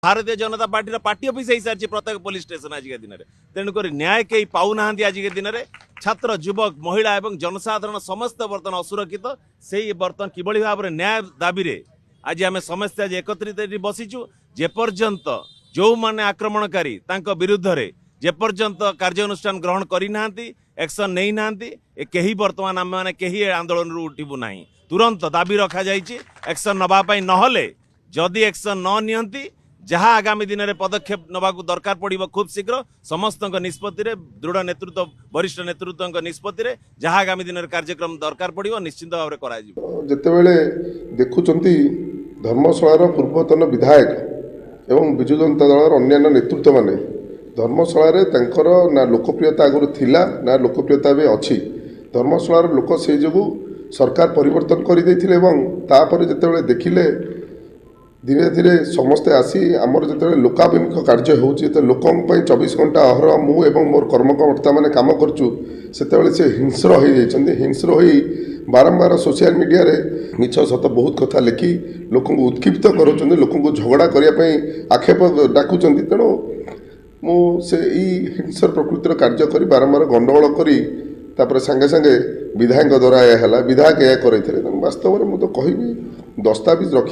Bharatiya Janata party party office हो सारी प्रत्येक पुलिस स्टेशन आज के दिन में तेणुक न्याय कई पाऊना आज के दिन में छात्र युवक महिला एवं जनसाधारण समस्त बर्तमान असुरक्षित से बर्तमान किभली भाव में न्याय दाबी आज आम समस्ते आज एकत्रित बसीचु जेपर्यंत जो माने आक्रमणकारी विरुद्ध रे जेपर्यंत कार्यानुष्ठान ग्रहण करना एक्शन नहीं ना कहीं बर्तमान आम मैंने कहीं आंदोलन उठबू ना तुरंत दाबी रखा एक्शन नवापाई नहले जदि एक्शन न नियंती जहाँ आगामी दिन में पदक्षेप नवा दरकार पड़ो खूब शीघ्र समस्त निष्पत्ति दृढ़ नेतृत्व वरिष्ठ नेतृत्व निष्पत्ति जहाँ आगामी दिन में कार्यक्रम दरकार पड़ो निश्चित भाव में जितेबले देखुंट धर्मशालार पूर्वतन विधायक एवं विजु जनता दल अन्य नेतृत्व माने धर्मशाला ना लोकप्रियता आगुरी थिला ना लोकप्रियता भी अच्छी धर्मशालार लोक से जो सरकार परिवर्तन कर जिते देखिले धीरे धीरे समस्ते आसी आमर जो लोकाभिमुख कार्य हो लोकों 24 घंटा अहर मु एवं मोर कर्मकर्ता मैंने कम करुँ से हिंस्र हो जाती हिंस्र हो बारंबार सोशल मीडिया रे मिछ सत बहुत कथा लिखि लोक उत्क्षिप्त करुँच लोक झगड़ा करने आक्षेप डाकुंट तेणु मुझे हिंसर प्रकृतिर कार्य कर बारंबार गंडगोल कर सांगे सांगे विधायक द्वारा यह विधायक यह कर वास्तव में मुझे कहि दस्तावेज रखी